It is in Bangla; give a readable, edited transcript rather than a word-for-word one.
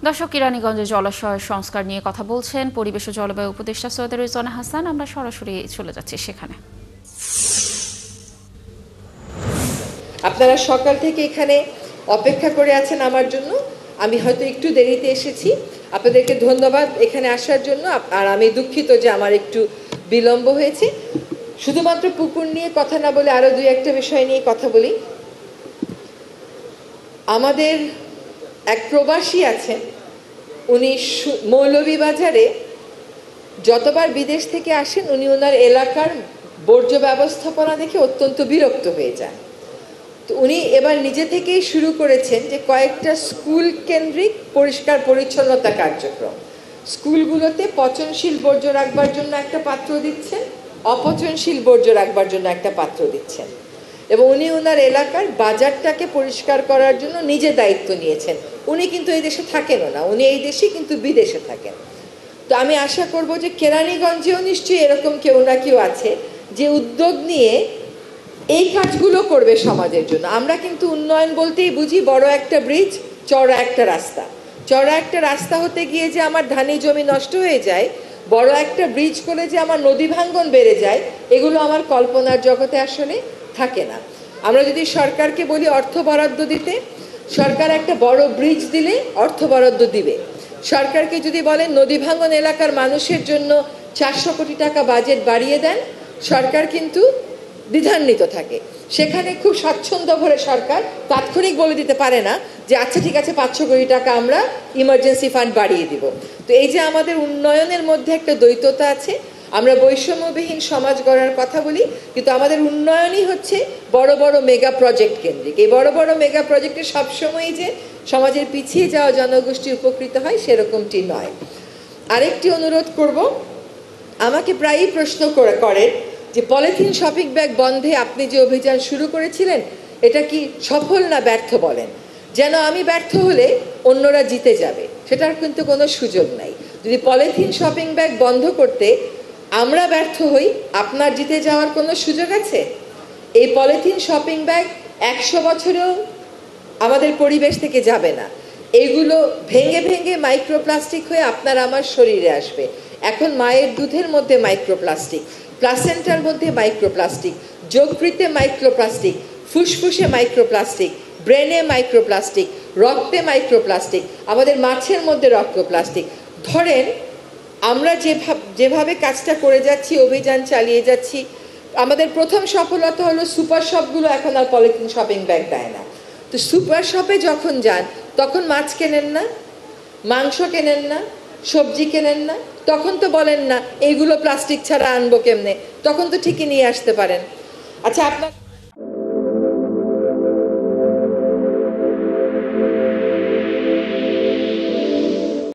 দর্শক, কেরানীগঞ্জে জলাশয় সংস্কার নিয়ে কথা বলছেন পরিবেশ ও জলবায়ু উপদেষ্টা সৈয়দা রিজওয়ানা হাসান। আমরা সরাসরি চলে যাচ্ছি সেখানে। আপনারা সকাল থেকে এখানে অপেক্ষা করে আছেন আমার জন্য। আমি হয়তো একটু দেরিতে এসেছি, আপনাদেরকে ধন্যবাদ এখানে আসার জন্য। আর আমি দুঃখিত যে আমার একটু বিলম্ব হয়েছে। শুধুমাত্র পুকুর নিয়ে কথা না বলে আরো দুই একটা বিষয় নিয়ে কথা বলি। আমাদের এক প্রবাসী আছেন, উনি মৌলভীবাজারে যতবার বিদেশ থেকে আসেন উনি ওনার এলাকার বর্জ্য ব্যবস্থাপনা দেখে অত্যন্ত বিরক্ত হয়ে যান। তো উনি এবার নিজে থেকেই শুরু করেছেন যে কয়েকটা স্কুল কেন্দ্রিক পরিষ্কার পরিচ্ছন্নতা কার্যক্রম। স্কুলগুলোতে পচনশীল বর্জ্য রাখবার জন্য একটা পাত্র দিচ্ছেন, অপচনশীল বর্জ্য রাখবার জন্য একটা পাত্র দিচ্ছেন, এবং উনি ওনার এলাকার বাজারটাকে পরিষ্কার করার জন্য নিজে দায়িত্ব নিয়েছেন। উনি কিন্তু এই দেশে থাকেনও না, উনি এই দেশে কিন্তু বিদেশে থাকেন। তো আমি আশা করব যে কেরানীগঞ্জেও নিশ্চয়ই এরকম কেউ না কেউ আছে যে উদ্যোগ নিয়ে এই কাজগুলো করবে সমাজের জন্য। আমরা কিন্তু উন্নয়ন বলতেই বুঝি বড় একটা ব্রিজ, চওড়া একটা রাস্তা। চওড়া একটা রাস্তা হতে গিয়ে যে আমার ধানি জমি নষ্ট হয়ে যায়, বড় একটা ব্রিজ করে যে আমার নদী ভাঙ্গন বেড়ে যায়, এগুলো আমার কল্পনার জগতে আসলে থাকে না। আমরা যদি সরকারকে বলি অর্থ বরাদ্দ দিতে, সরকার একটা বড় ব্রিজ দিলে অর্থ বরাদ্দ দিবে। সরকারকে যদি বলেন নদী ভাঙ্গন এলাকার মানুষের জন্য 400 কোটি টাকা বাজেট বাড়িয়ে দেন, সরকার কিন্তু দ্বিধান্বিত থাকে। সেখানে খুব স্বাচ্ছন্দ্য ভরে সরকার তাৎক্ষণিক বলে দিতে পারে না যে আচ্ছা ঠিক আছে 500 কোটি টাকা আমরা ইমার্জেন্সি ফান্ড বাড়িয়ে দিব। তো এই যে আমাদের উন্নয়নের মধ্যে একটা দ্বৈততা আছে। আমরা বৈষম্যবিহীন সমাজ গড়ার কথা বলি, কিন্তু আমাদের উন্নয়নই হচ্ছে বড় বড় মেগা প্রজেক্ট কেন্দ্রিক। এই বড় বড় মেগা প্রজেক্টে সবসময়ই যে সমাজের পিছিয়ে যাওয়া জনগোষ্ঠী উপকৃত হয় সেরকমটি নয়। আরেকটি অনুরোধ করব, আমাকে প্রায়ই প্রশ্ন করেন যে পলিথিন শপিং ব্যাগ বন্ধে আপনি যে অভিযান শুরু করেছিলেন এটা কি সফল না ব্যর্থ বলেন, যেন আমি ব্যর্থ হলে অন্যরা জিতে যাবে। সেটার কিন্তু কোনো সুযোগ নাই। যদি পলিথিন শপিং ব্যাগ বন্ধ করতে আমরা ব্যর্থ হই, আপনার জিতে যাওয়ার কোনো সুযোগ আছে? এই পলিথিন শপিং ব্যাগ 100 বছরেও আমাদের পরিবেশ থেকে যাবে না। এগুলো ভেঙে ভেঙে মাইক্রোপ্লাস্টিক হয়ে আপনার আমার শরীরে আসবে। এখন মায়ের দুধের মধ্যে মাইক্রোপ্লাস্টিক, প্লাসেন্টার মধ্যে মাইক্রোপ্লাস্টিক, যকৃতে মাইক্রোপ্লাস্টিক, ফুসফুসে মাইক্রোপ্লাস্টিক, ব্রেনে মাইক্রোপ্লাস্টিক, রক্তে মাইক্রোপ্লাস্টিক, আমাদের মাছের মধ্যে রক্তপ্লাস্টিক। ধরেন আমরা যেভাবে কাজটা করে যাচ্ছি, অভিযান চালিয়ে যাচ্ছি, আমাদের প্রথম সফলতা হলো সুপার শপগুলো এখন আর পলিথিন শপিং ব্যাগ দেয় না। তো সুপার শপে যখন যান তখন মাছ কেনেন না, মাংস কেনেন না, সবজি কেনেন না, তখন তো বলেন না এইগুলো প্লাস্টিক ছাড়া আনবো কেমনে, তখন তো ঠিকই নিয়ে আসতে পারেন। আচ্ছা, আপনার